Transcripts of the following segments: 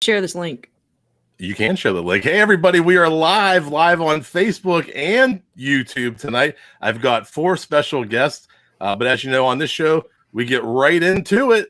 share this link? You can share the link. Hey, everybody, we are live on Facebook and YouTube tonight. I've got 4 special guests, but as you know, on this show, we get right into it.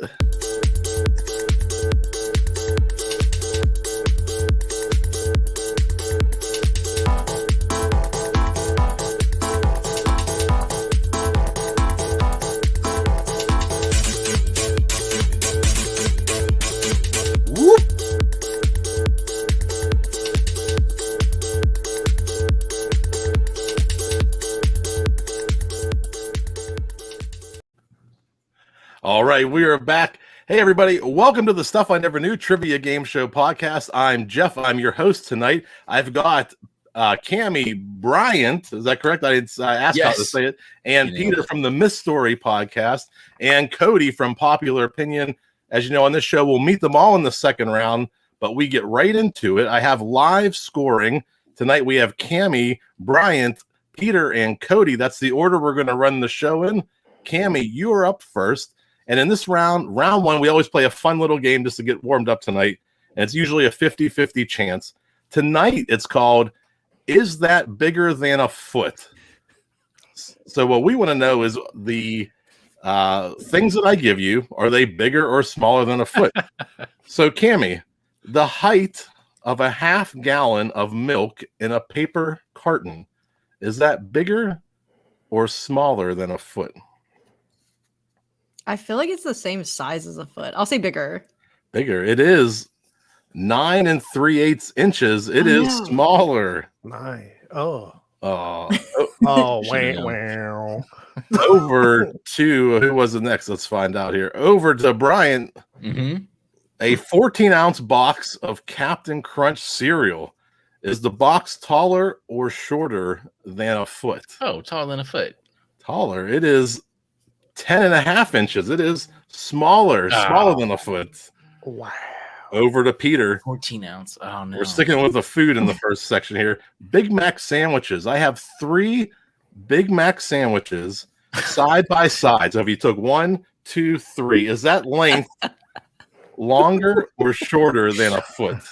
All right, we are back. Hey, everybody. Welcome to the Stuff I Never Knew Trivia Game Show podcast. I'm Jeff. I'm your host tonight. I've got Cammy, Bryent. Is that correct? I asked how to say it. And Peter from the Mythstorie podcast. And Cody from Popular Opinion. As you know, on this show, we'll meet them all in the second round, but we get right into it. I have live scoring. Tonight, we have Cammy, Bryent, Peter, and Cody. That's the order we're going to run the show in. Cammy, you are up first. And in this round one, we always play a fun little game just to get warmed up tonight. And it's usually a 50-50 chance. Tonight, it's called, Is That Bigger Than a Foot? So what we want to know is the things that I give you, are they bigger or smaller than a foot? So, Cammy, the height of a half gallon of milk in a paper carton, is that bigger or smaller than a foot? I feel like it's the same size as a foot. I'll say bigger. Bigger. It is 9 3/8 inches. It is smaller. Oh, wow. Over to, who was the next? Let's find out here. Over to Bryent. A 14-ounce box of Captain Crunch cereal. Is the box taller or shorter than a foot? Oh, taller than a foot. Taller. It is 10.5 inches. It is smaller than a foot. Wow. Over to Peter. 14 ounce. Oh, no. We're sticking with the food in the first section here. Big Mac sandwiches. I have 3 Big Mac sandwiches side by side. So if you took 1, 2, 3, is that length longer or shorter than a foot?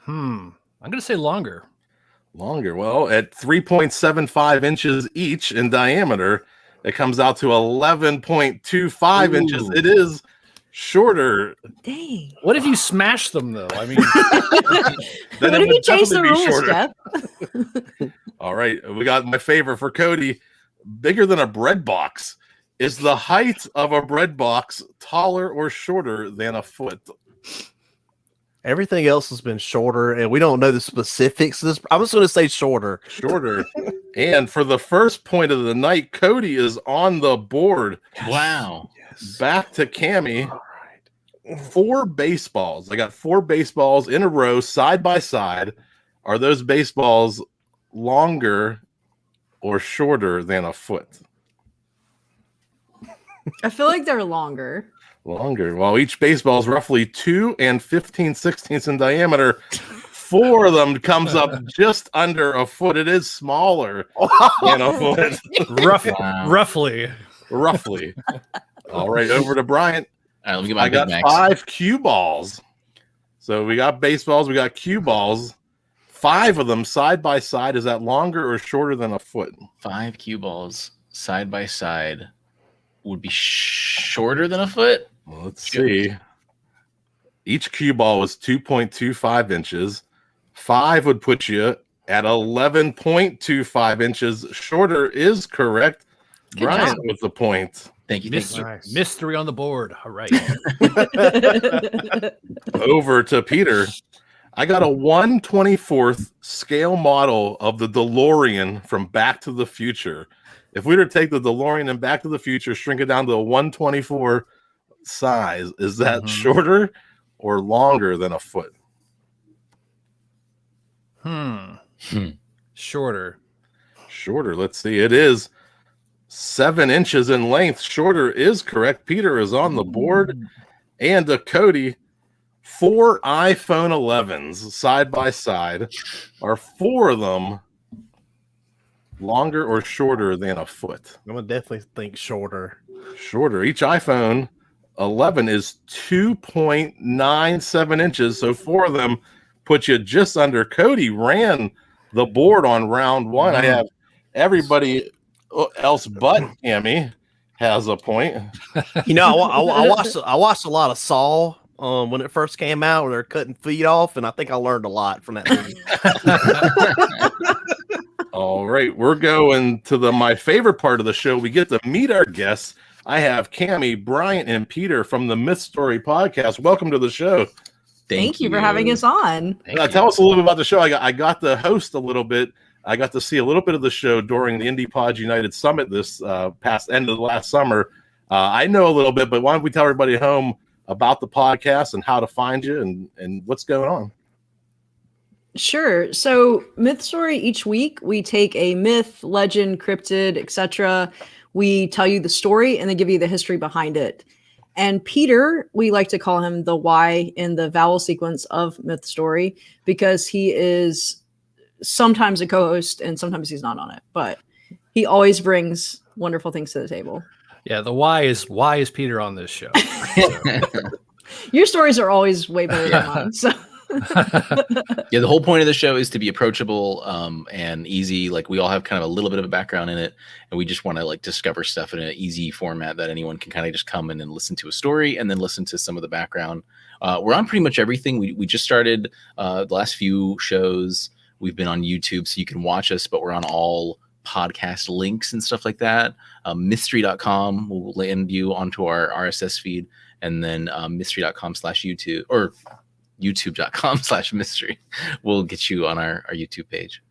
I'm going to say longer. Longer. Well, at 3.75 inches each in diameter, it comes out to 11.25 inches. It is shorter. Dang. What if you smash them, though? I mean, what if you change the rules, Jeff? All right. We got my favorite for Cody. Bigger than a bread box. Is the height of a bread box taller or shorter than a foot? Everything else has been shorter, and we don't know the specifics of this. I was going to say shorter. Shorter. And for the first point of the night, Cody is on the board. Wow. Yes. Back to Cammy. All right. 4 baseballs. I got 4 baseballs in a row, side by side. Are those baseballs longer or shorter than a foot? I feel like they're longer. Longer. Well, each baseball is roughly 2 15/16 in diameter. 4 of them comes up just under a foot. It is smaller than a foot. Roughly. All right, over to Bryent. All right, let me get my I got Big Macs. 5 cue balls. So we got baseballs, we got cue balls. 5 of them side by side. Is that longer or shorter than a foot? 5 cue balls side by side would be shorter than a foot. Well, let's see. Each cue ball was 2.25 inches. 5 would put you at 11.25 inches. Shorter is correct. Good Bryent job. with the point. Thank you. Thank you. Nice. Mystery on the board. All right. Over to Peter. I got a 1/24th scale model of the DeLorean from Back to the Future. If we were to take the DeLorean and Back to the Future, shrink it down to a 1/24 size, is that shorter or longer than a foot? Shorter. Shorter. Let's see. It is 7 inches in length. Shorter is correct. Peter is on the board. And Cody, 4 iPhone 11s side by side. Are 4 of them longer or shorter than a foot? I'm going to definitely think shorter. Shorter. Each iPhone 11 is 2.97 inches. So 4 of them put you just under. Cody ran the board on round 1. I have everybody else but Cammy has a point. You know, I watched a lot of Saw when it first came out, where they're cutting feet off, and I think I learned a lot from that movie. All right, we're going to my favorite part of the show. We get to meet our guests. I have Cammy, Bryent, and Peter from the Mythstorie podcast. Welcome to the show. Thank you for having us on. Tell us a little bit about the show. I got to host a little bit. I got to see a little bit of the show during the Indie Pod United Summit this past end of the last summer. I know a little bit, but why don't we tell everybody at home about the podcast and how to find you and what's going on? Sure. So Mythstorie, each week we take a myth, legend, cryptid, etc. We tell you the story and then give you the history behind it. And Peter, we like to call him the Y in the vowel sequence of Mythstorie because he is sometimes a co-host and sometimes he's not on it, but he always brings wonderful things to the table. Yeah, the why is Peter on this show? Your stories are always way better than mine. So yeah, the whole point of the show is to be approachable and easy. Like, we all have kind of a little bit of a background in it, and we just want to like discover stuff in an easy format that anyone can kind of just come in and listen to a story and then listen to some of the background. We're on pretty much everything. We just started the last few shows. We've been on YouTube, so you can watch us, but we're on all podcast links and stuff like that. Mythstorie.com will land you onto our RSS feed, and then mythstorie.com/YouTube or youtube.com/mythstorie will get you on our YouTube page.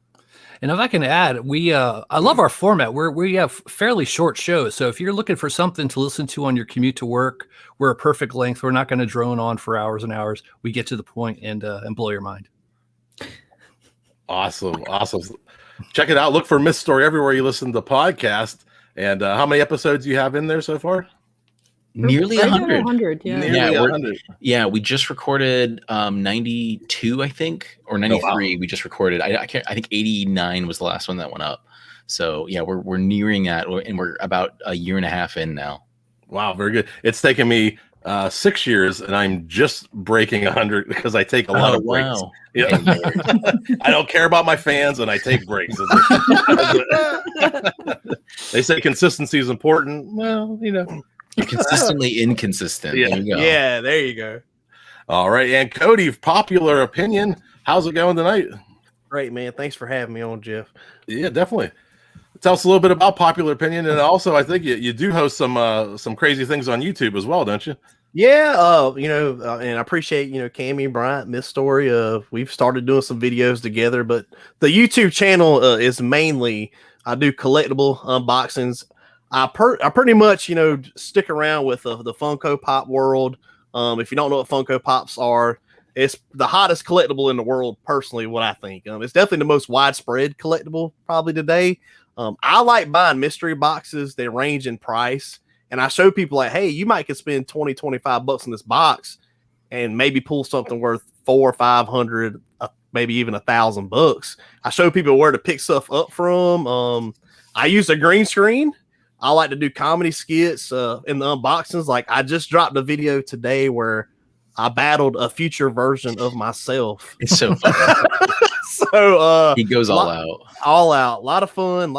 And if I can add, I love our format. We have fairly short shows. So if you're looking for something to listen to on your commute to work, we're a perfect length. We're not going to drone on for hours and hours. We get to the point and blow your mind. Awesome. Check it out. Look for Mythstorie everywhere you listen to the podcast. And how many episodes do you have in there so far? Nearly 100. Yeah. Nearly 100. Yeah, we just recorded 92, I think, or 93. Oh, wow. We just recorded. I think 89 was the last one that went up. So yeah, we're nearing that, and we're about a year and a half in now. Wow, very good. It's taken me 6 years, and I'm just breaking 100 because I take a lot of breaks. Wow. Yeah. I don't care about my fans, and I take breaks. They say consistency is important. Well, you know. You're consistently inconsistent. Yeah. There you go. Yeah, there you go. All right. And Cody, popular opinion. How's it going tonight? Great, man. Thanks for having me on, Jeff. Yeah, definitely. Tell us a little bit about popular opinion. And also, I think you do host some crazy things on YouTube as well, don't you? Yeah, and I appreciate, Cammy, Bryant, Mythstorie. We've started doing some videos together, but the YouTube channel is mainly, I do collectible unboxings. I pretty much, stick around with the Funko Pop world. If you don't know what Funko Pops are, it's the hottest collectible in the world, personally, what I think. It's definitely the most widespread collectible probably today. I like buying mystery boxes. They range in price. And I show people like, hey, you might could spend $20-25 in this box and maybe pull something worth $400 or $500, maybe even $1,000. I show people where to pick stuff up from. I use a green screen. I like to do comedy skits in the unboxings. Like, I just dropped a video today where I battled a future version of myself. It's so fun. So he goes all out. All out. A lot of fun.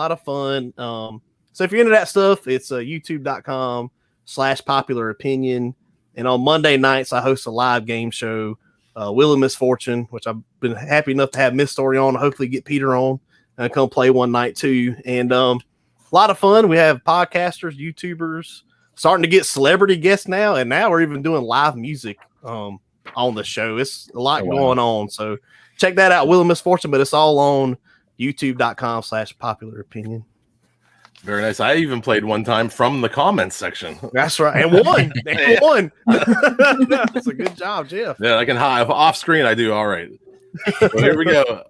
So if you're into that stuff, it's youtube.com/popular opinion. And on Monday nights, I host a live game show, Wheel of Misfortune, which I've been happy enough to have Mythstorie on. Hopefully get Peter on and come play one night too. And a lot of fun. We have podcasters, YouTubers, starting to get celebrity guests now. And now we're even doing live music on the show. It's a lot going on. So check that out, Wheel of Misfortune, but it's all on youtube.com/popular opinion. Very nice. I even played one time from the comments section. That's right. And won. That's a good job, Jeff. Yeah, I can hide off screen. I do. All right. Well, here we go.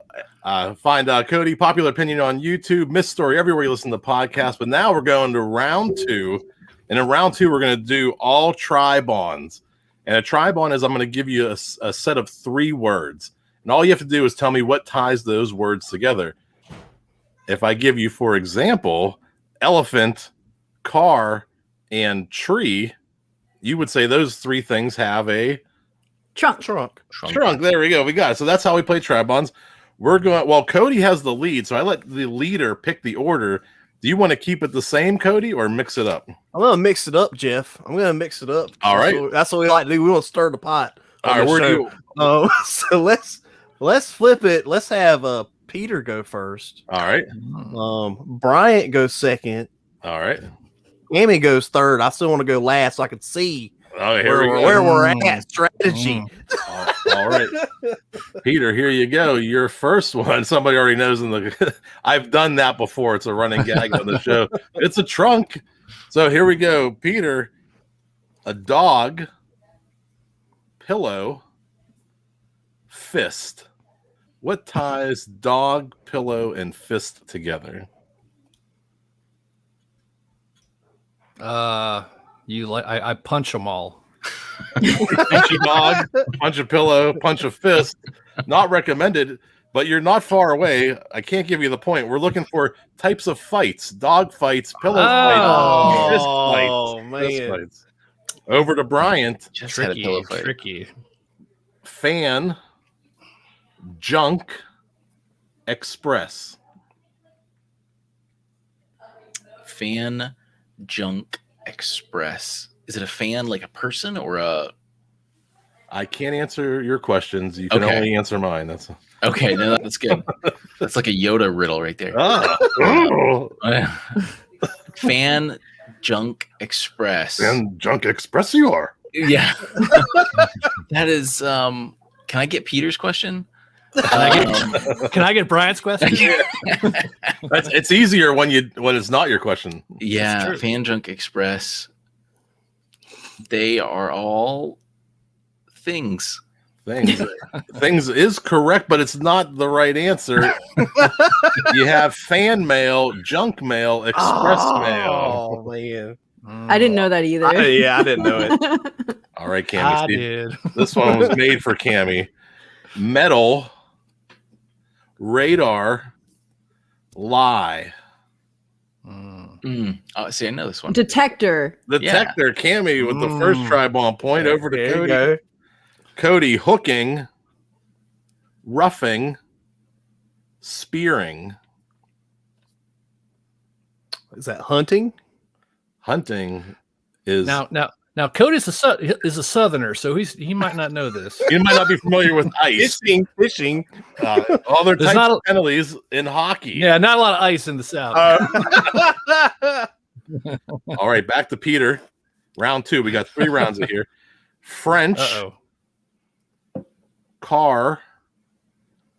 Find Cody, popular opinion on YouTube, Mythstorie everywhere you listen to podcasts. But now we're going to round 2. And in round 2, we're going to do all tri-bonds. And a tri-bond is I'm going to give you a set of 3 words. And all you have to do is tell me what ties those words together. If I give you, for example, elephant, car, and tree, you would say those three things have a Trunk. Trunk. trunk. There we go. We got it. So that's how we play Tribons. We're going. Well, Cody has the lead, so I let the leader pick the order. Do you want to keep it the same, Cody, or mix it up? I'm gonna mix it up, Jeff. I'm gonna mix it up. All right. That's what we like to do. We want to stir the pot. All right, where do you? So let's flip it. Let's have Peter go first. All right. Bryant goes second. All right. Cammy goes third. I still want to go last so I can see Oh, here we go. where we're at. Strategy. All right, Peter, here you go. Your first one. Somebody already knows in the. I've done that before. It's a running gag on the show. It's a trunk. So here we go, Peter. A dog, pillow, fist. What ties dog, pillow, and fist together? I punch them all. Punch a dog, punch a pillow, punch a fist. Not recommended, but you're not far away. I can't give you the point. We're looking for types of fights: dog fights, pillow fights, fist fights, fist fights. Over to Bryant. Just had a pillow fight. Tricky. Fan, junk, express. Fan, junk, express. Is it a fan like a person or a? I can't answer your questions. You can Okay. only answer mine. That's Okay, no, that's good. That's like a Yoda riddle right there. oh. Fan, junk, express. And junk express you are. Yeah. That is. Can I get Peter's question? Can I get Bryant's question? It's easier when it's not your question. Yeah, fan, junk, express. They are all things. Things is correct, but it's not the right answer. You have fan mail, junk mail, express mail. Oh man. I didn't know that either. I didn't know it. All right, Cammy. I Steve. did. This one was made for Cammy. Metal, radar, lie. Oh, see, I know this one. Detector. Detector, Cammy with the first Tribon point. Over to There you Cody. go. Cody, hooking, roughing, spearing. Is that hunting? Hunting is Now Cody's is a southerner, so he might not know this. you might not be familiar with ice. Fishing. Other There's types not of penalties in hockey. Yeah, not a lot of ice in the south. All right, back to Peter. Round 2. We got 3 rounds of here. French, car,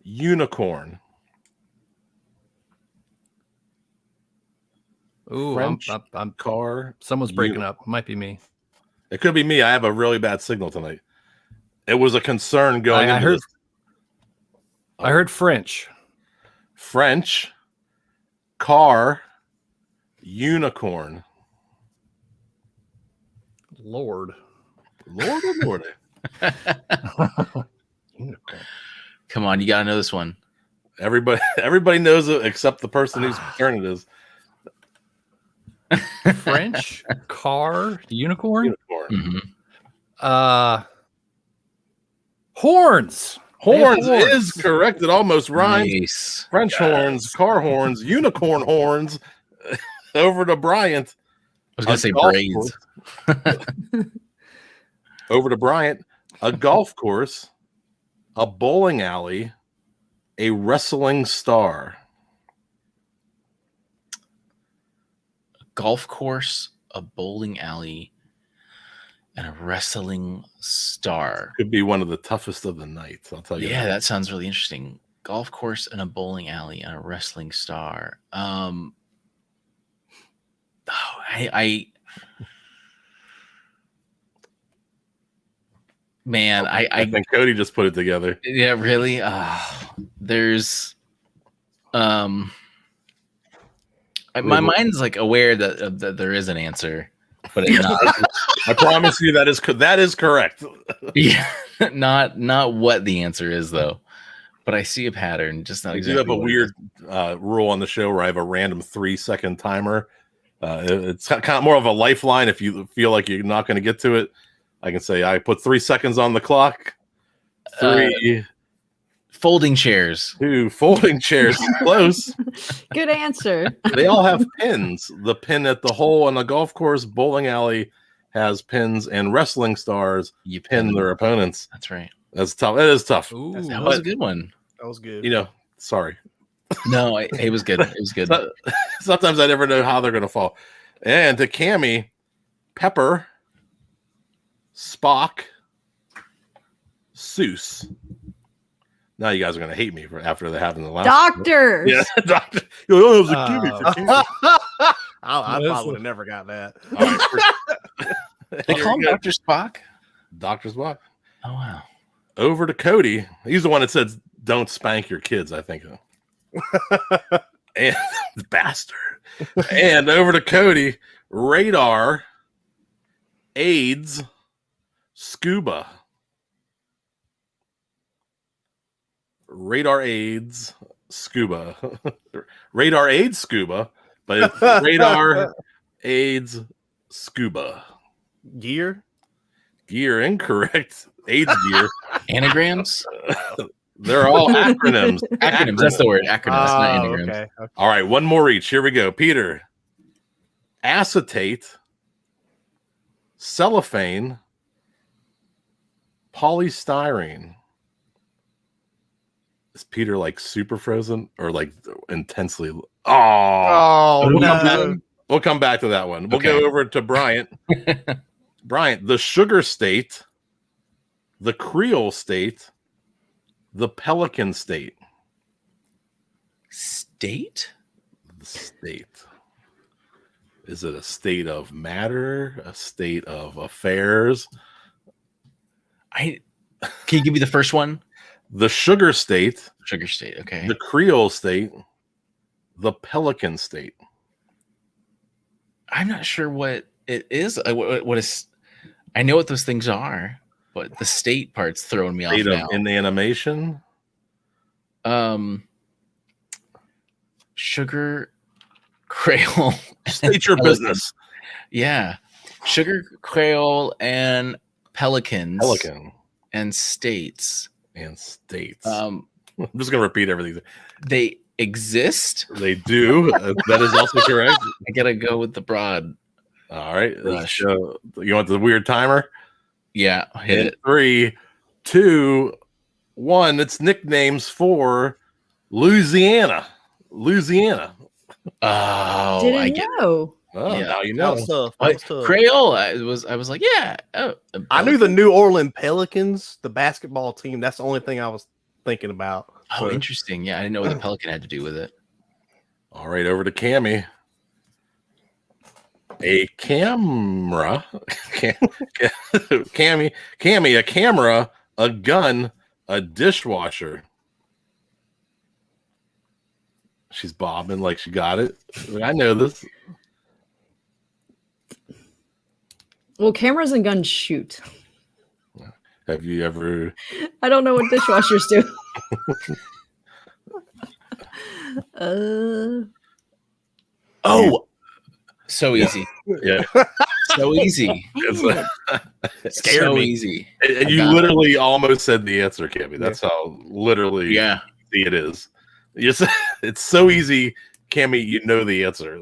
unicorn. Ooh, French, I'm car. someone's breaking up. Might be me. It could be me. I have a really bad signal tonight. It was a concern going into this. I heard French. French, car, unicorn. Lord. Lord of Lord. Unicorn. Come on, you gotta know this one. Everybody knows it except the person whose turn it is. French car unicorn. Unicorn. Horns. Horns Horns. is correct. It almost rhymes. Nice. French horns, car horns, unicorn horns. Over to Bryant. I was gonna say golf braids. Over to Bryant. A golf course, a bowling alley, a wrestling star. Golf course, a bowling alley, and a wrestling star. Could be one of the toughest of the night. I'll tell you. Yeah, that sounds really interesting. Golf course and a bowling alley and a wrestling star. I think Cody just put it together. Yeah, really. There's my mind's like aware that there is an answer, but it's not. I promise you that is correct. Yeah, not what the answer is though. But I see a pattern, just not I exactly. do have a what it weird rule on the show where I have a random 3-second timer. It's kind of more of a lifeline. If you feel like you're not going to get to it, I can say I put 3 seconds on the clock. 3, Folding chairs. 2, folding chairs. Close. Good answer. They all have pins. The pin at the hole on the golf course, bowling alley has pins, and wrestling stars You pin their opponents. That's right. That's tough. It is tough. Ooh. That was a good one. That was good. You know, sorry. No, it was good. It was good. Sometimes I never know how they're going to fall. And to Cammy, Pepper, Spock, Seuss. Now you guys are going to hate me for after they happened the last. Doctors. Yeah, doctor. You know, it was a Cammy for Cammy. I That's probably would have never got that. All right, They call him Here we go. Dr. Spock. Dr. Spock. Oh wow. Over to Cody. He's the one that said, "Don't spank your kids." I think. And the bastard. And over to Cody. Radar, AIDS, scuba. Radar, AIDS, scuba. Radar, AIDS, scuba. But it's radar, AIDS, scuba. Gear. Gear, incorrect. AIDS gear. Anagrams? They're all acronyms. Acronyms. That's the word. Acronyms, not anagrams. Okay. All right, one more each. Here we go. Peter. Acetate, cellophane, polystyrene. Is Peter like super frozen or like intensely? Oh, Oh no. we'll come back to that one. We'll Okay. go over to Bryant. Bryant, the sugar state, the Creole state, the Pelican state. State? The state. Is it a state of matter? A state of affairs? Can you give me the first one? The sugar state, Sugar state. Okay. the Creole state, the Pelican state. I'm not sure what it is. What is? I know what those things are, but the state part's throwing me off State now. of inanimation. Sugar, Creole. State your Pelican. business. Yeah, sugar, Creole, and pelicans. Pelican and states. and states. Um, I'm just going to repeat everything. they exist. They do. That is also correct. I gotta go with the broad. All right. Rush. You want the weird timer? Yeah, hit In it. 3, 2, 1. It's nicknames for Louisiana. Louisiana. Oh, I Didn't get know. Oh, Yeah. now you That know. was tough. That What? was tough. Creole. I was like, yeah. Oh, I knew the New Orleans Pelicans, the basketball team. That's the only thing I was thinking about. Oh, interesting. Yeah, I didn't know what the pelican had to do with it. All right, over to Cammy. A camera. Cammy, a camera, a gun, a dishwasher. She's bobbing like she got it. I know this. Well, cameras and guns shoot. Have you ever? I don't know what dishwashers do. Oh, so easy. Yeah. So easy. It's Scared so me. easy. and you got it. literally almost said the answer, Cammy. That's how literally Yeah. easy it is. It's so easy, Cammy. You know the answer.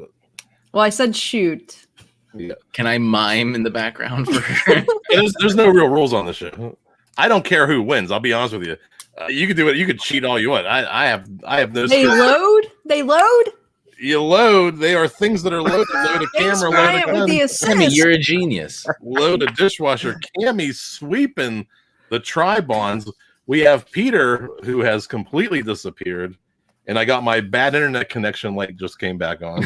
Well, I said shoot. Yeah. Can I mime in the background for her? And there's no real rules on the show. I don't care who wins. I'll be honest with you. You can do it. You can cheat all you want. I have no. They load. They load. You load. They are things that are loaded. Load a Thanks, camera. Load Bryant, a with gun. the Sammy, assist. you're a genius. Load a dishwasher. Cammy's sweeping the tri-bonds. We have Peter, who has completely disappeared, and I got my bad internet connection light just came back on.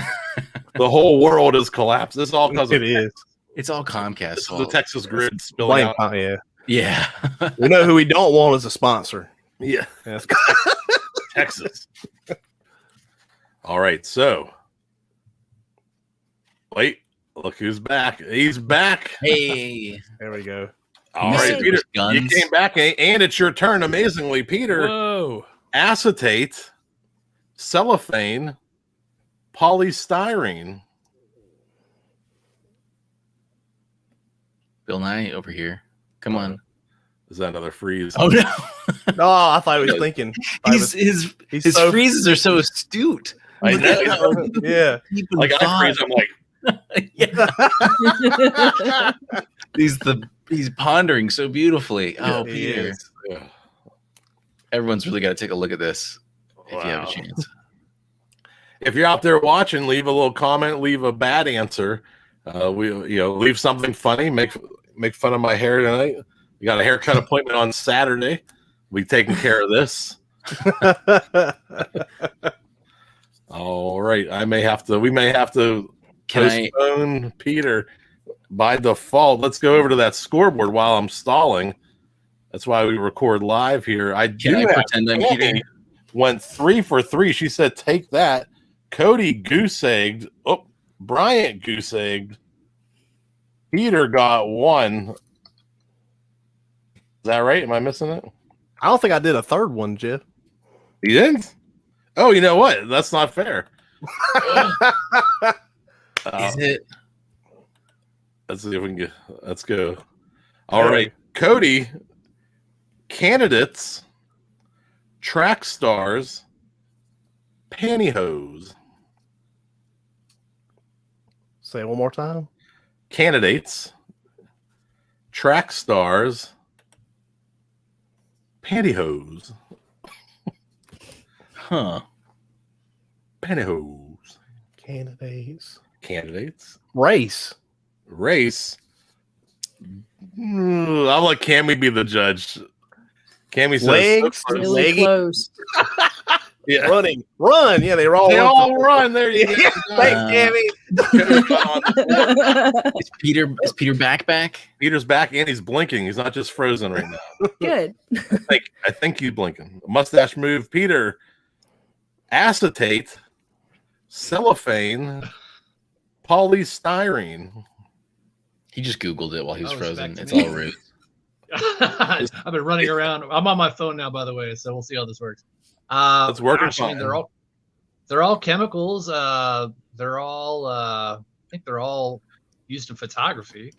The whole world has collapsed. This is all because of It is. It's all Comcast. this is the fault. Texas grid spilling Blame. out. Yeah. Yeah. We know who we don't want as a sponsor. Yeah, That's Texas. All right, so wait, look who's back. He's back. Hey. There we go. All right, Hey. Peter, you Guns. came back, and it's your turn. Amazingly, Peter. Whoa. Acetate, cellophane, polystyrene. Bill Nye over here. Come on. Is that another freeze? Oh no. No, I thought he was thinking. His so- freezes are so astute. I Look know. at how Yeah. deep and Like I thought- freeze, I'm like, yeah. He's pondering so beautifully. Oh, he Peter. is. yeah. Everyone's really got to take a look at this if you have Wow. a chance. If you're out there watching, leave a little comment, leave a bad answer. Leave something funny. Make fun of my hair tonight. We got a haircut appointment on Saturday. We taking care of this. All right. We may have to Can I postpone Peter by default. Let's go over to that scoreboard while I'm stalling. That's why we record live here. can I pretend I'm Peter? Cammy went 3 for 3. She said, "Take that." Cody goose egged. Oh, Bryant goose egged. Peter got 1. Is that right? Am I missing it? I don't think I did a third one, Jeff. You didn't? Oh, you know what? That's not fair. Is it? Let's see if we can get. Let's go. All right, Cody. Candidates, track stars, pantyhose. Say it one more time. Candidates, track stars, pantyhose. Huh. Pantyhose. Candidates. Race. Race. I'll let Cammy be the judge. Cammy says Legs. Really Leggy. close. yeah. Run. Yeah, they were all. They all run. There you go. Thanks, Cammy. Is Peter back? Peter's back and he's blinking. He's not just frozen right now. Good. I think he's blinking. Mustache move. Peter. Acetate. Cellophane. Polystyrene. He just Googled it while he was Oh, it's frozen. back It's to me. all rude. I've been running around. I'm on my phone now, by the way, so we'll see how this works. It's working gosh, I mean, fine. they're all chemicals. They're all I think they're all used in photography.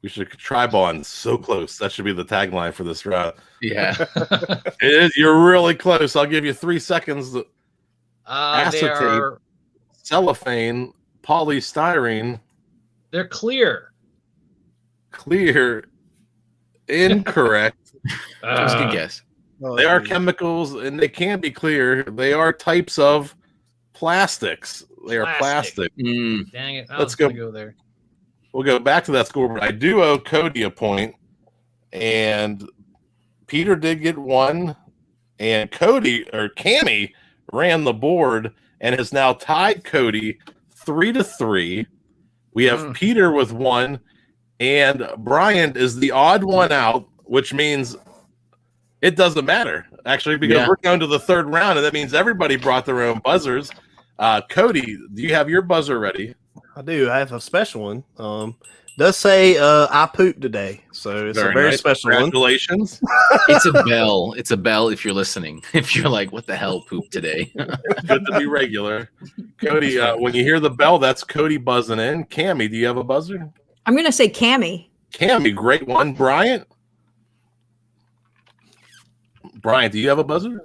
We should try bond so close. That should be the tagline for this route. Yeah. It is. You're really close. I'll give you 3 seconds. They Acetate. are Cellophane, polystyrene, they're clear. clear, incorrect. That was a good guess. They are chemicals and they can be clear. They are types of plastics. They are Plastic. plastic. Mm. Dang it! I Let's was go. gonna go there. We'll go back to that scoreboard. I do owe Cody a point, and Peter did get 1, and Cammy ran the board and has now tied Cody 3-3. We have Peter with 1, and Bryant is the odd one out, which means it doesn't matter actually because we're going to the 3rd round, and that means everybody brought their own buzzers. Cody, do you have your buzzer ready? I do. I have a special one. Does say I pooped today, so it's a very nice. special one. Congratulations. It's a bell. It's a bell if you're listening. If you're like, what the hell, poop today? Good to be regular. Cody, when you hear the bell, that's Cody buzzing in. Cammy, do you have a buzzer? I'm going to say Cammy. Cammy, great one. Bryant, do you have a buzzer?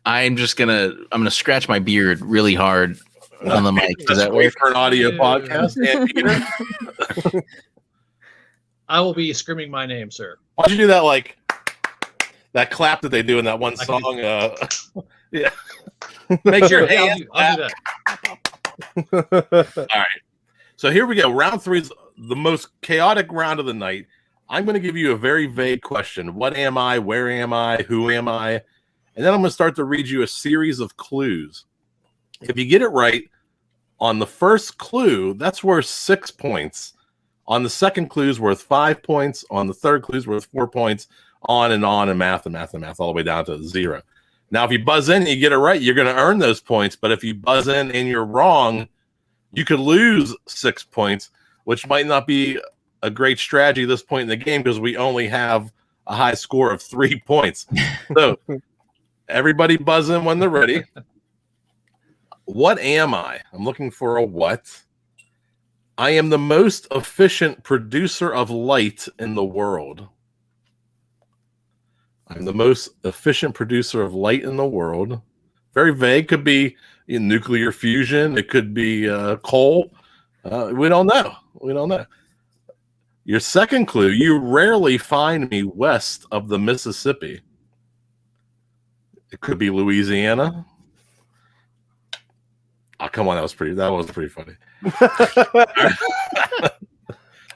I'm gonna scratch my beard really hard on the mic. Does that Wait work? for an audio podcast. And Peter, I will be screaming my name, sir. why don't you do that like that clap that they do in that one I can song? Yeah. Make your Yeah, hands I'll do that. All right. So here we go. Round 3 is the most chaotic round of the night. I'm going to give you a very vague question. What am I? Where am I? Who am I? And then I'm going to start to read you a series of clues. If you get it right on the first clue, that's worth 6 points. On the second clue is worth 5 points. On the third clue is worth 4 points. On, and math, all the way down to 0. Now, if you buzz in and you get it right, you're going to earn those points. But if you buzz in and you're wrong, you could lose 6 points, which might not be a great strategy at this point in the game because we only have a high score of 3 points. So everybody buzz in when they're ready. What am I? I'm looking for a what. I am the most efficient producer of light in the world. I'm the most efficient producer of light in the world. Very vague. Could be nuclear fusion. It could be coal. We don't know. We don't know. Your second clue, you rarely find me west of the Mississippi. It could be Louisiana. Oh, come on. That was pretty funny.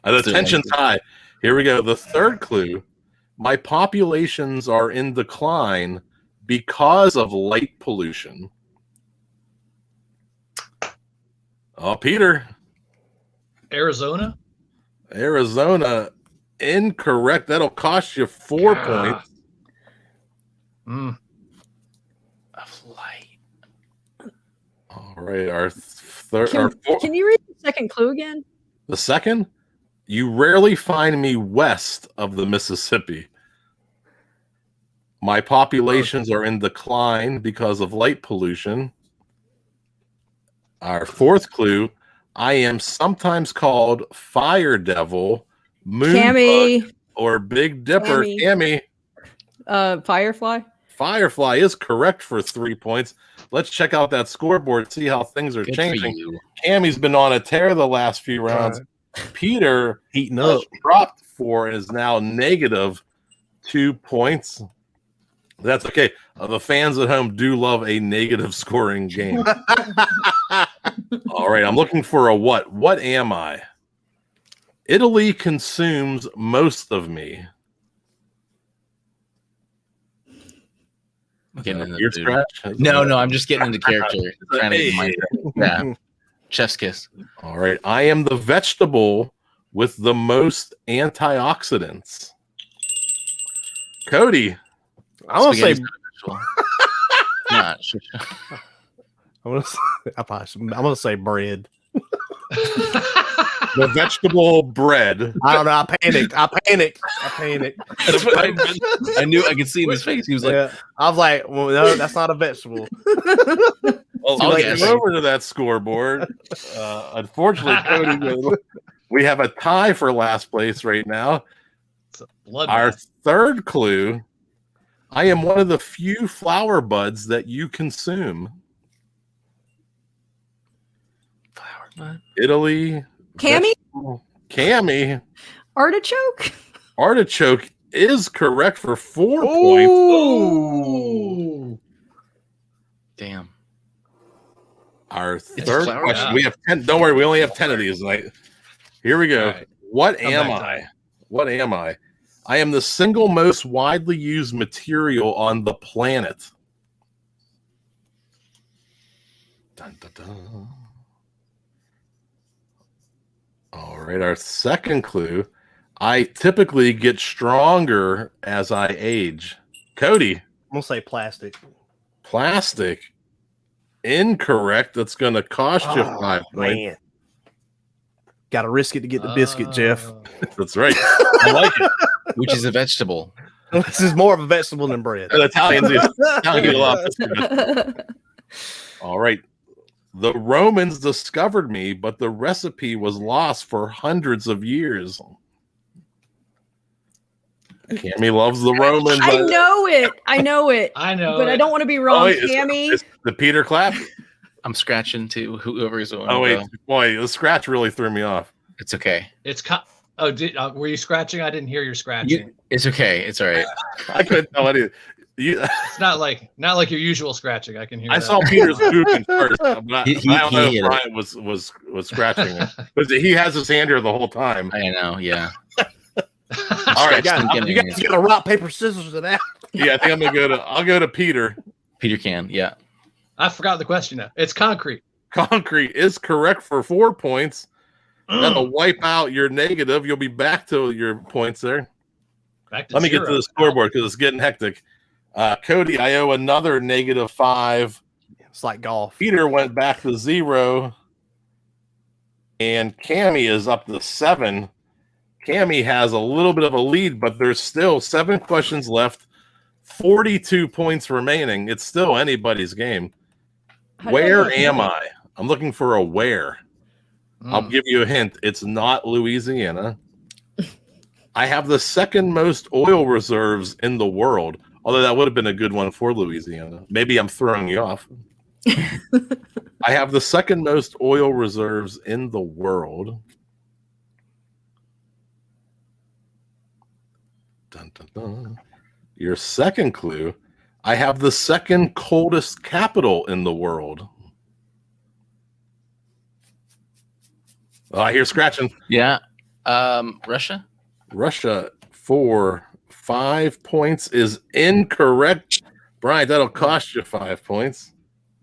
The tension's high. Here we go. The third clue. My populations are in decline because of light pollution. Oh, Peter. Arizona? Arizona, incorrect. That'll cost you 4 points. Mm. Of light. All right, our third. Can you read the second clue again? The second, you rarely find me west of the Mississippi. My populations are in decline because of light pollution. Our fourth clue, I am sometimes called Fire Devil, Cammy. Moonbug, or Big Dipper. Cammy. Firefly. Firefly is correct for 3 points. Let's check out that scoreboard, see how things are changing. Cammy's been on a tear the last few rounds. Peter heating up, dropped 4 and is now negative 2 points. That's okay. The fans at home do love a negative scoring game. All right, I'm looking for a what? What am I? Italy consumes most of me. Getting in the Ear mood. scratch? No, I'm just getting into character. Trying to get my yeah. Chef's kiss. All right. I am the vegetable with the most antioxidants. Cody. I want to say. Nah, I'm gonna say bread. The vegetable bread. I don't know. I panicked. I knew I could see in his face. He was like, yeah. I was like, well, no, that's not a vegetable. Well, let's go over to that scoreboard. Unfortunately, Cody, we have a tie for last place right now. Our third clue, I am one of the few flower buds that you consume. flower bud? Italy. Cammy? Cammy. Artichoke? Artichoke is correct for 4 points. Ooh. Damn. Our It's third flower question. bud. We have 10. Don't worry, we only have 10 of these tonight. Here we go. Right. What Come am back I? time. What am I? I am the single most widely used material on the planet. Dun, dun, dun. All right, our second clue. I typically get stronger as I age. Cody. I'm gonna say plastic. Plastic. Incorrect. That's going to cost you 5 points. Man. Got to risk it to get the biscuit, Jeff. That's right. I like it. Which is a vegetable. This is more of a vegetable than bread. The Italians do a lot of biscuit. All right. The Romans discovered me, but the recipe was lost for hundreds of years. Cammy loves the Romans. I know it. I know. But I don't want to be wrong, Cammy. It's the Peter clap. I'm scratching too. Whoever's on. Oh wait, boy, the scratch really threw me off. It's okay. It's were you scratching? I didn't hear your scratching. It's okay. It's all right. I couldn't tell anything. It's not like your usual scratching. I can hear. I that. saw Peter's movement first. But I don't know he if Bryant was scratching it because he has his hand here the whole time. I know. Yeah. All right, you guys got to rock paper scissors to that. Yeah, I think I'm gonna go to. I'll go to Peter. Peter can. Yeah. I forgot the question now. It's concrete. Concrete is correct for 4 points. That'll wipe out your negative. You'll be back to your points there. Back to Let me zero. get to the scoreboard because it's getting hectic. Cody, I owe another -5. It's like golf. Peter went back to 0. And Cammy is up to 7. Cammy has a little bit of a lead, but there's still 7 questions left. 42 points remaining. It's still anybody's game. Where am I? I'm looking for a where. I'll give you a hint. It's not Louisiana. I have the second most oil reserves in the world, although that would have been a good one for Louisiana. Maybe I'm throwing you off. I have the second most oil reserves in the world. Dun, dun, dun. Your second clue, I have the second coldest capital in the world. Oh, I hear scratching. Yeah. Russia? Russia for 5 points is incorrect. Bryant, that'll cost you 5 points.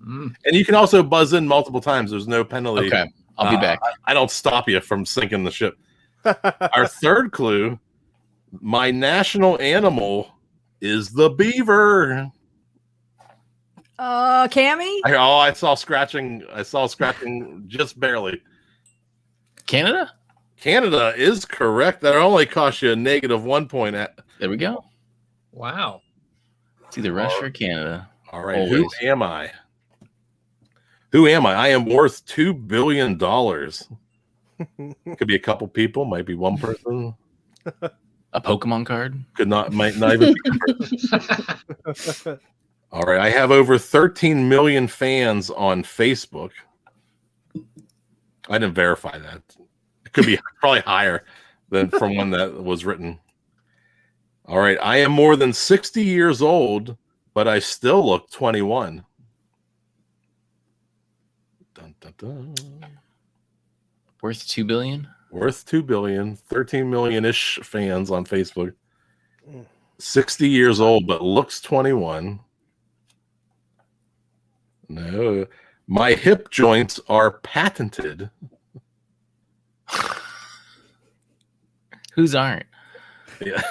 And you can also buzz in multiple times. There's no penalty. Okay. I'll be back. I don't stop you from sinking the ship. Our third clue, my national animal is the beaver. Cammy? I saw scratching. I saw scratching just barely. Canada? Canada is correct. That only cost you a -1 point. There we go. Wow. It's either Russia or Canada. All right. Always. Who am I? Who am I? I am worth $2 billion. Could be a couple people, might be one person. A Pokemon card? Might not even be a person. All right. I have over 13 million fans on Facebook. I didn't verify that. It could be probably higher than from when that was written. All right. I am more than 60 years old, but I still look 21. Dun, dun, dun. Worth $2 billion? Worth 2 billion, 13 million-ish fans on Facebook. 60 years old, but looks 21. No. My hip joints are patented. Whose aren't? Yeah.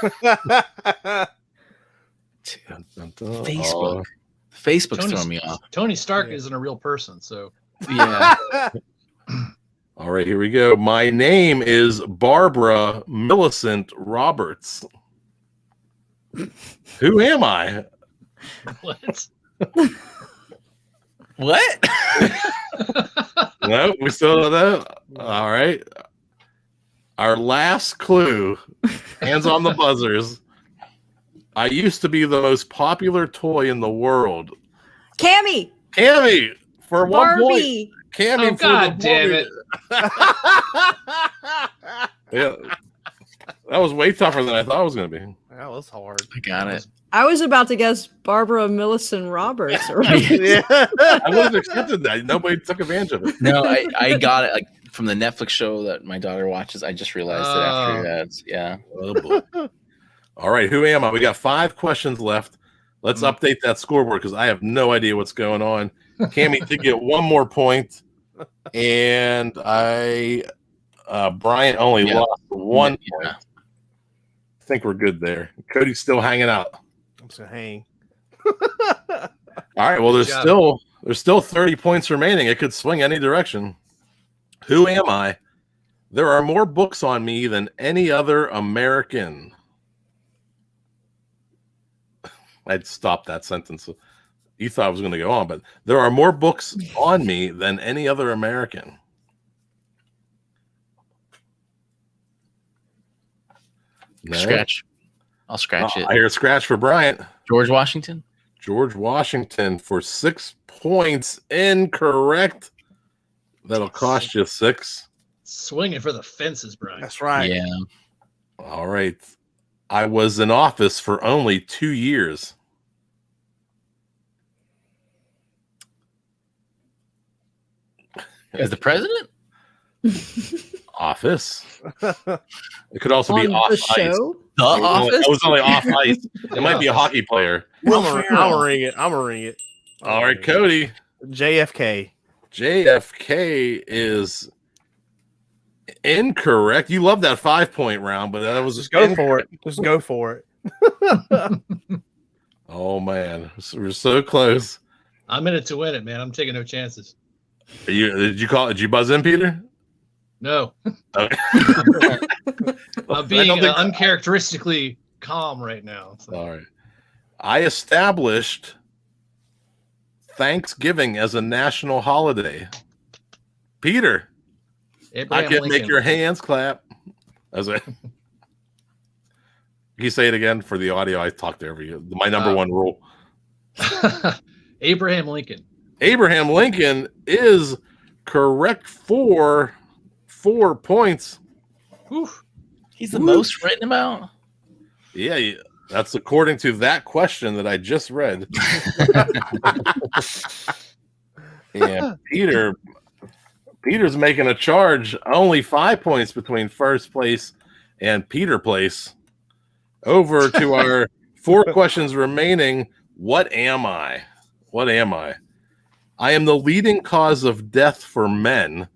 Facebook. Facebook's throwing me off. Tony Stark isn't a real person, so Yeah. All right, here we go. My name is Barbara Millicent Roberts. Who am I? what? What? No, we still don't know. All right. Our last clue, hands on the buzzers. I used to be the most popular toy in the world. Cammy! Cammy, for 1 point. Barbie! Cammy, Oh, God damn it. Yeah, that was way tougher than I thought it was going to be. That was hard. I got it. I was about to guess Barbara Millicent Roberts. Yeah. I would have accepted that. Nobody took advantage of it. No, I got it like from the Netflix show that my daughter watches. I just realized it after your ads. Yeah. Oh, boy. All right, who am I? We got 5 questions left. Let's update that scoreboard because I have no idea what's going on. Cammy did get 1 more point, and Bryant only lost 1 point. I think we're good there. Cody's still hanging out. I'm just gonna hang. All right. Well, there's still 30 points remaining. It could swing any direction. Who am I? There are more books on me than any other American. I'd stop that sentence. You thought I was going to go on, but there are more books on me than any other American. No? Scratch. I'll scratch it. I hear a scratch for Bryant. George Washington. George Washington for 6 points. Incorrect. That'll cost you 6. Swinging for the fences, Brian. That's right. Yeah. All right. I was in office for only 2 years. As the president? Office. It could also be On off the ice. show? The It was only off ice. It might be a hockey player. I'm gonna ring it. I'm gonna ring it. All right, Cody. JFK. JFK is incorrect. You love that 5-point round, but that was Just go for it. Just go for it. Oh man, we're so close. I'm in it to win it, man. I'm taking no chances. Did you buzz in, Peter? No. Okay. I'm being uncharacteristically calm right now. So. All right. I established Thanksgiving as a national holiday. Peter. Abraham I can Lincoln. make your hands clap. That's it. Can you say it again for the audio? I talked over you. My number one rule. Abraham Lincoln. Abraham Lincoln is correct for 4 points. Oof. He's the most written about. Yeah, that's according to that question that I just read. And Peter's making a charge. Only 5 points between first place and Peter place. Over to our 4 questions remaining. What am I? What am I? I am the leading cause of death for men,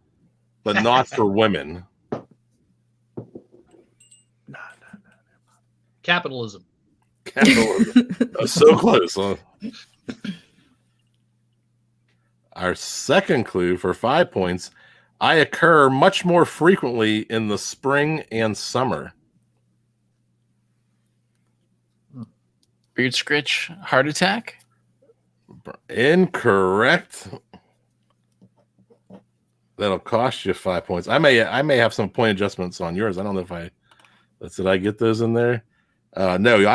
but not for women. Capitalism. So close. Huh? Our second clue for 5 points. I occur much more frequently in the spring and summer. Beard scritch, heart attack. Incorrect. That'll cost you 5 points. I may have some point adjustments on yours. I don't know if did I get those in there? No, you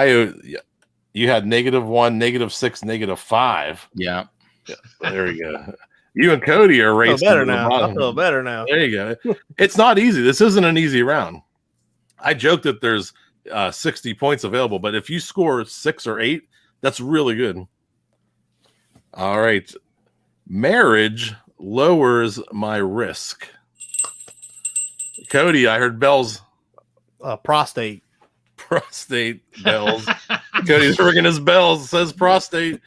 had -1, -6, -5. Yeah. There we go. You and Cody are racing. I feel better now. There you go. It's not easy. This isn't an easy round. I joke that there's 60 points available, but if you score 6 or 8, that's really good. All right. Marriage lowers my risk. Cody, I heard bells. Prostate. Prostate bells. Cody's ringing his bells. Says prostate.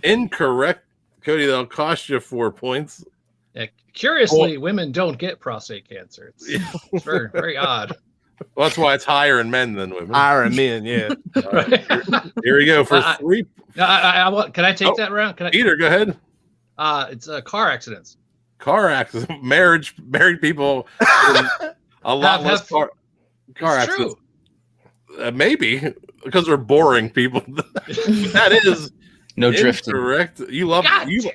Incorrect. Cody, that'll cost you 4 points. Yeah, curiously, women don't get prostate cancer. It's very, very odd. Well, that's why it's higher in men than women. Iron men, yeah. Right. Here we go for 3. Can I take that round? Can I? Peter, go ahead. It's car accidents. Car accident. Married people. A lot less car accidents. Maybe because they're boring people. That is No drifting. Correct. You love God. you.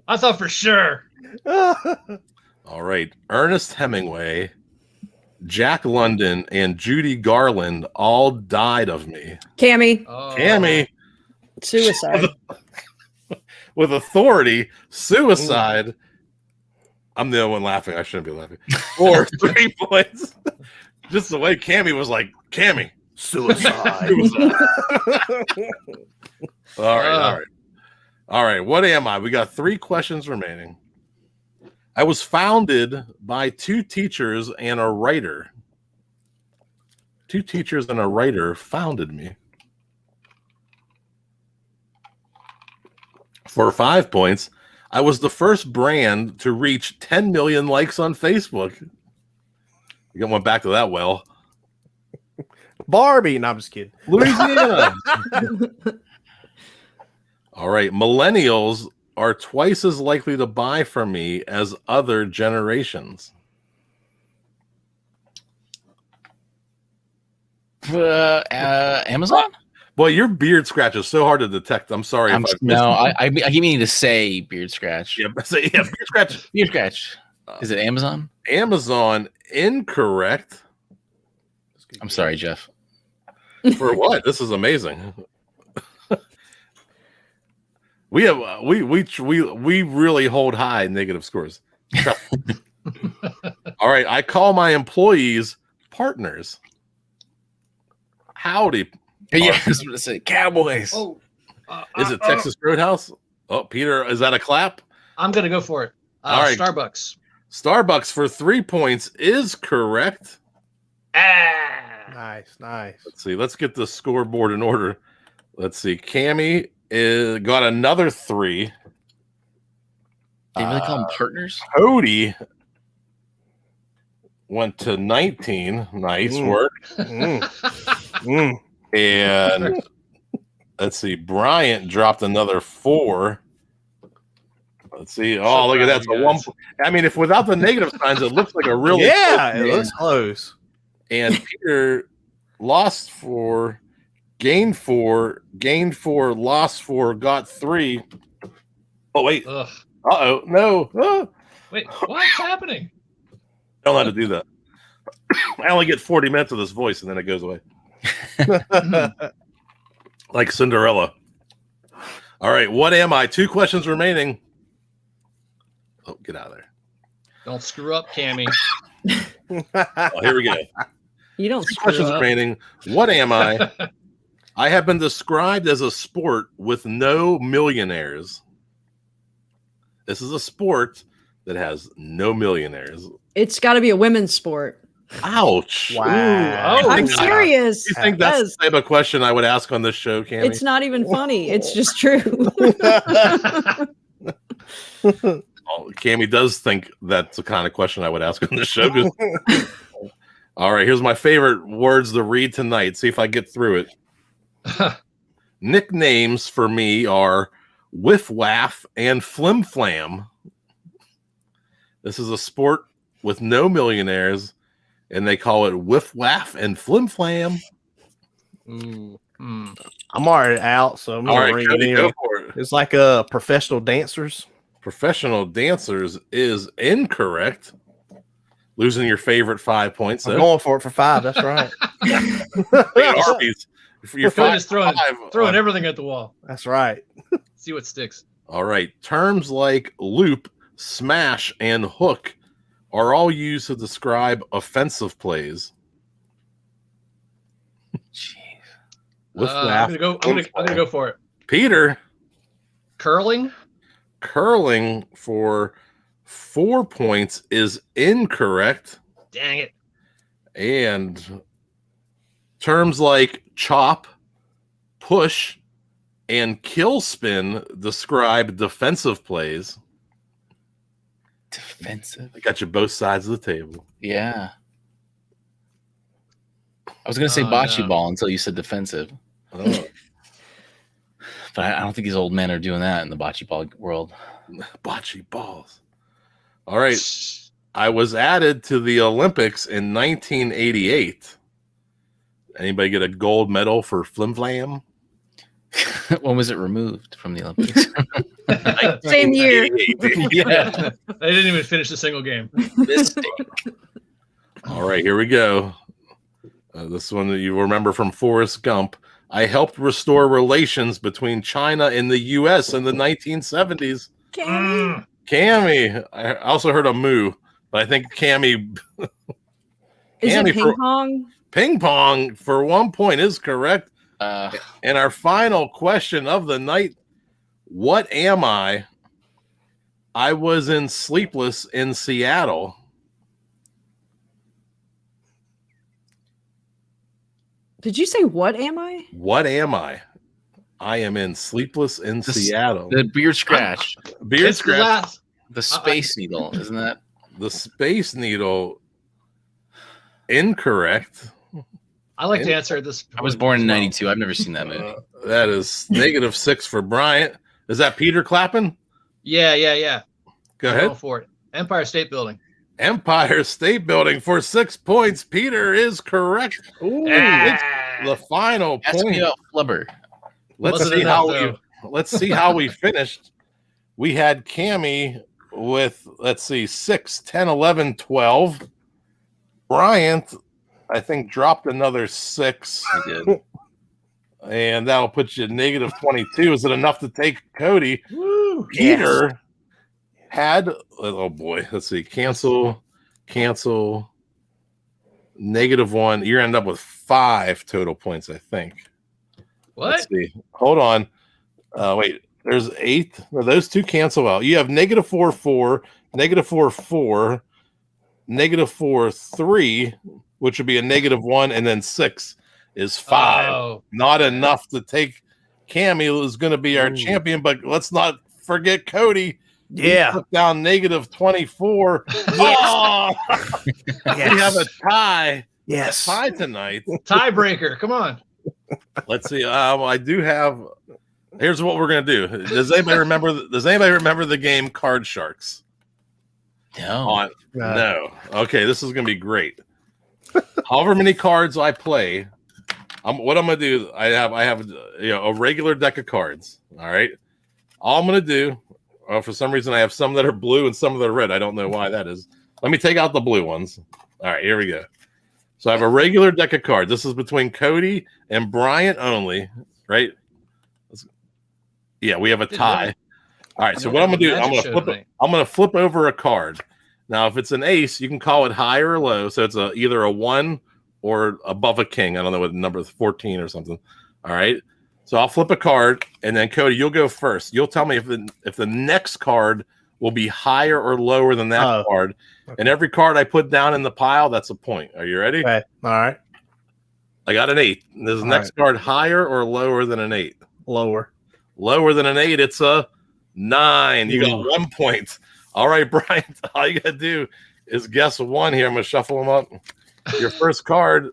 I thought for sure. All right. Ernest Hemingway, Jack London, and Judy Garland all died of me. Cammy, Cammy, suicide. with authority, suicide. I'm the only one laughing. I shouldn't be laughing. For 3 points. Just the way Cammy was like, Cammy. Suicide. All right. What am I? We got 3 questions remaining. I was founded by 2 teachers and a writer. 2 teachers and a writer founded me. For 5 points, I was the first brand to reach 10 million likes on Facebook. You went back to that well. Barbie. No, I'm just kidding. Louisiana. All right. Millennials are twice as likely to buy from me as other generations. Amazon? Boy, your beard scratch is so hard to detect. I'm sorry. I keep meaning to say beard scratch. Yeah, beard scratch. Beard scratch. Is it Amazon? Amazon, incorrect. I'm sorry, Jeff. For what? This is amazing. We really hold high negative scores. All right, I call my employees partners. Howdy. Yeah, I was going to say Cowboys. Oh, Is it Texas Roadhouse? Oh, Peter, is that a clap? I'm gonna go for it. All right. Starbucks. Starbucks for 3 points is correct. Nice. Let's see. Let's get the scoreboard in order. Let's see. Cammy got another 3. They really call them partners? Cody went to 19. Nice work. And let's see. Bryant dropped another 4. Let's see. Oh, look at that. So 1. I mean, if without the negative signs, it looks like a really it looks close. And Peter lost 4, gained 4, lost 4, got 3. Oh, wait. Ugh. Uh-oh, no. Ah, Wait, what's happening? I don't know how to do that. I only get 40 minutes of this voice, and then it goes away. Like Cinderella. All right, what am I? 2 questions remaining. Oh, get out of there. Don't screw up, Cammy. Oh, here we go. You don't 2 screw questions up. remaining. What am I? I have been described as a sport with no millionaires. This is a sport that has no millionaires. It's got to be a women's sport. Ouch. Wow. Oh, I'm think- serious. You think that's Yes. the type of question I would ask on this show, Cammy? It's not even funny. It's just true. Oh, Cammy does think that's the kind of question I would ask on the show. 'Cause- All right, here's my favorite words to read tonight. See if I get through it. Nicknames for me are Whiff Waff and Flim Flam. This is a sport with no millionaires, and they call it Whiff Waff and Flim Flam. Ooh. I'm already out, so I'm All gonna right, ring it Cody, in. go for it. It's like professional dancers. Professional dancers is incorrect. Losing your favorite 5 points. I'm Though. going for it for 5. That's right. Hey, Arby's, you're Cody's throwing 5-5 throwing on- everything at the wall. That's right. See what sticks. All right. Terms like loop, smash, and hook are all used to describe offensive plays. Jeez. Whiff I'm Waff, gonna go. Flim I'm gonna go for it. Peter, Curling. curling for 4 points is incorrect. Dang it. And terms like chop, push, and kill spin describe defensive plays. Defensive. I got you both sides of the table. Yeah. I was gonna say Oh, bocce no. ball until you said defensive, Oh, but I don't think these old men are doing that in the bocce ball world. bocce balls. All right. I was added to the Olympics in 1988. Anybody get a gold medal for Flim Flam? When was it removed from the Olympics? Same year. 1988. Yeah. They didn't even finish the single game. Mistake. All right, here we go. This one that you remember from Forrest Gump. I helped restore relations between China and the U.S. in the 1970s. Mm. Cammy. I also heard a moo, but I think Cammy Is Cammy it ping for- pong? ping pong for 1 point is correct. Uh, And our final question of the night, what am I? I was in Sleepless in Seattle. Did you say what am I? What am I? I am in Sleepless in Seattle. the beard scratch, Beard It's the scratch. last. the space needle, isn't that? The Space Needle. Incorrect. I like to answer this. I was born in '92. I've never seen that movie. That is -6 for Bryant. Is that Peter clapping? Yeah. Go I'm ahead. going for it. Empire State Building. Empire State Building for 6 points. Peter is correct. Ooh, it's the final Ask me point. about flubber. Let's Wasn't see enough, how though. let's see how we finished. We had Cammy with 6, 10, 11, 12. Bryant, I think, dropped another 6, I did. and that'll put you -22. Is it enough to take Cody? Woo. Peter had, oh boy, let's see, cancel, -1. You end up with 5 total points, I think. What? Let's see. Hold on. Wait, there's 8. No, those 2 cancel out. You have -4, 4, -4, 4, -4, 3, which would be a -1, and then 6 is 5. Oh, Not enough to take Cammy, who's going to be our Ooh. champion, but let's not forget Cody. He Yeah. took down -24. Oh, we have a tie. Yes. Tie tonight. tiebreaker. Come on. Let's see. I do have. Here's what we're gonna do. Does anybody remember? Does anybody remember the game Card Sharks? No. No. Okay, this is gonna be great. However many cards I play, what I'm gonna do. I have a regular deck of cards. All right. All I'm gonna do. Oh, for some reason, I have some that are blue and some that are red. I don't know why that is. Let me take out the blue ones. All right, here we go. So I have a regular deck of cards. This is between Cody and Bryant only, right? Yeah, we have a tie. All right, so what I'm gonna do, I'm gonna flip over a card. Now, if it's an ace, you can call it high or low. So it's either a 1 or above a king. I don't know what the number is, 14 or something. All right. So I'll flip a card, and then Cody, you'll go first. You'll tell me if the next card will be higher or lower than that card. Okay. And every card I put down in the pile, that's a point. Are you ready? Okay. All right. I got an 8. Is the next card higher or lower than an 8? Lower. Lower than an 8, it's a 9. You got 1 point. All right, Brian, all you got to do is guess 1 here. I'm going to shuffle them up. Your first card,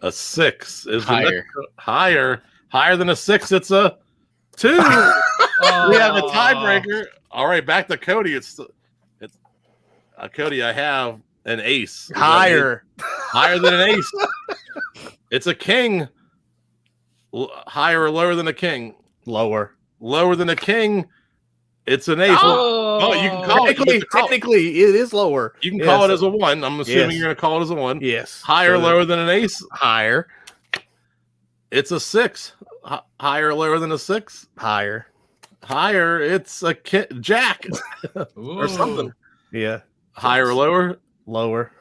a 6. Is higher. Higher than a 6, it's a 2. We have a tiebreaker. All right, back to Cody. It's Cody, I have an ace. Higher than an ace. It's a king. Higher or lower than a king? Lower than a king. It's an ace. Oh, you can call technically it is lower. You can call it as a 1. I'm assuming you're going to call it as a 1. Yes. Higher or lower than an ace? Higher. It's a 6. Higher or lower than a 6? Higher. It's a jack or something. Yeah. Higher or lower? Lower.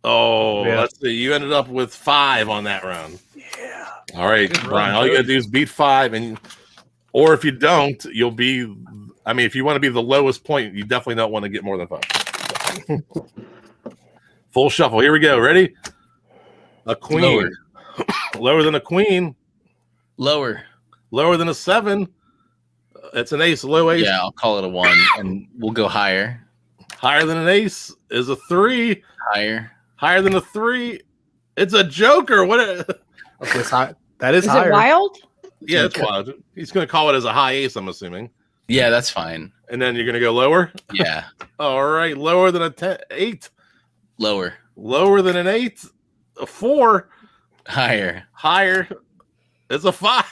Oh, let's see. You ended up with 5 on that round. Yeah. All right, Brian. All you got to do is beat 5, or if you don't, you'll be. I mean, if you want to be the lowest point, you definitely don't want to get more than 5. Full shuffle. Here we go. Ready? A queen. Lower than a queen. Lower than a 7. It's an ace. Low ace. Yeah, I'll call it a 1, and we'll go higher. Higher than an ace is a 3. Higher than a 3. It's a joker. What? That is higher. It wild? Yeah, it's wild. He's going to call it as a high ace, I'm assuming. Yeah, that's fine. And then you're going to go lower? Yeah. All right. Lower than a 8. Lower than an 8. A 4. Higher. It's a 5.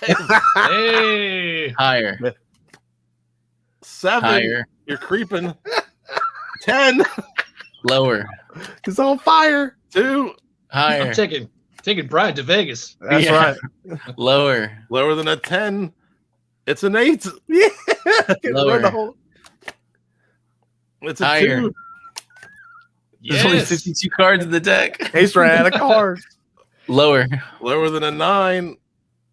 Hey. Higher. 7. Higher. You're creeping. 10. Lower. It's on fire. 2. Higher. I'm taking Bryant to Vegas. That's right. Lower than a 10. It's an 8. Yeah. Lower. It's a higher. 2. There's only 52 cards in the deck. He's ran out of cards. Lower than a 9.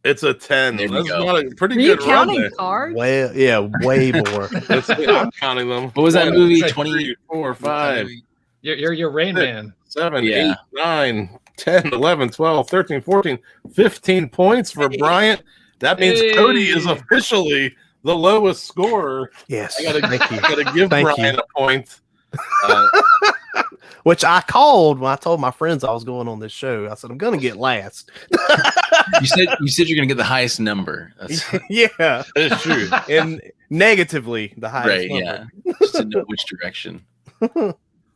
It's a 10. That's not a pretty good run. Counting cards? Way more. I'm counting them. What was that movie? 23, 4, 5. You're Rain Man. 7, 8, 9, 10, 11, 12, 13, 14, 15 points for Bryant. That means Cody is officially the lowest scorer. Yes. I gotta give Bryant a point. Which I called when I told my friends I was going on this show. I said, I'm going to get last. You said you're going to get the highest number. Yeah. That's true. And negatively, the highest number. Yeah. Just to know which direction.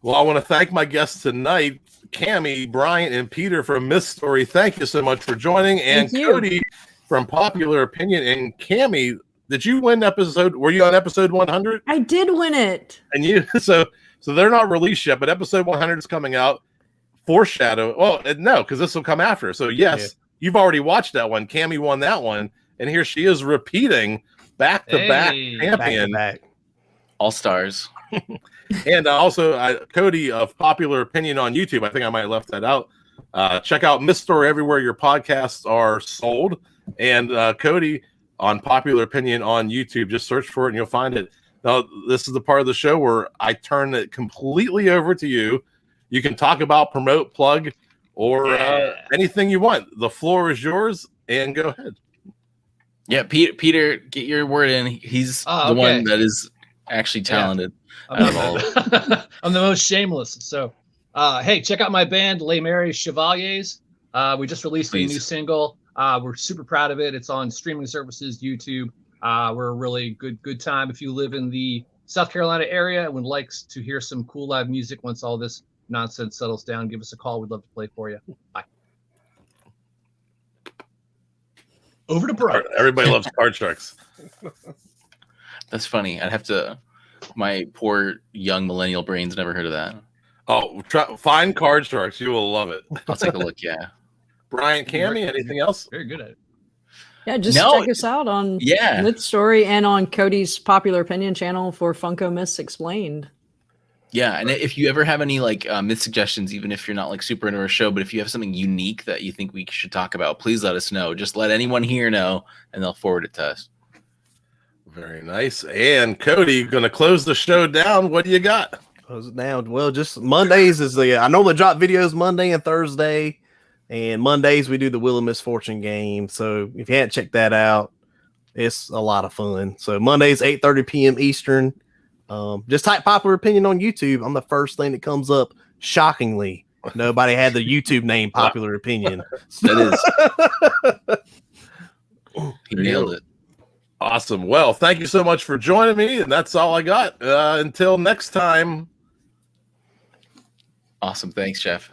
Well, I want to thank my guests tonight, Cammy, Bryant, and Peter from Mythstorie. Thank you so much for joining. And Cody from Popular Opinion. And Cammy, did you win episode? Were you on episode 100? I did win it. And you, so they're not released yet, but episode 100 is coming out. Foreshadow. Well, no, because this will come after. So yes, you've already watched that one. Cammy won that one, and here she is repeating back-to-back champion. All stars. And also, Cody of Popular Opinion on YouTube. I think I might have left that out. Check out Mythstorie everywhere your podcasts are sold. And Cody on Popular Opinion on YouTube. Just search for it and you'll find it. Now, this is the part of the show where I turn it completely over to you. You can talk about, promote, plug, or anything you want. The floor is yours, and go ahead. Yeah, Peter, get your word in. He's the one that is actually talented. I'm the most shameless. So, hey, check out my band, Les Mary Chevaliers. We just released a new single. We're super proud of it. It's on streaming services, YouTube. We're a really good time. If you live in the South Carolina area and would like to hear some cool live music once all this nonsense settles down, give us a call. We'd love to play for you. Bye. Over to Brian. Everybody loves card sharks. That's funny. I'd have to. My poor young millennial brain's never heard of that. Oh, find Card Sharks. You will love it. I'll take a look. Yeah. Bryant, Cammy, anything else? Very good at it. Yeah, just No, check us out on Yeah. Mythstorie and on Cody's Popular Opinion channel for Funko Myths Explained. Yeah, and if you ever have any like myth suggestions, even if you're not like super into our show, but if you have something unique that you think we should talk about, please let us know. Just let anyone here know, and they'll forward it to us. Very nice. And Cody, going to close the show down. What do you got? Close it down. Well, just Mondays is I normally drop videos Monday and Thursday, and Mondays we do the Wheel of Misfortune game. So if you hadn't checked that out, it's a lot of fun. So Mondays 8:30 p.m. Eastern. Just type Popular Opinion on YouTube. I'm the first thing that comes up. Shockingly, nobody had the YouTube name Popular Opinion. That is. He nailed it. Awesome. Well, thank you so much for joining me. And that's all I got. Until next time. Awesome. Thanks, Jeff.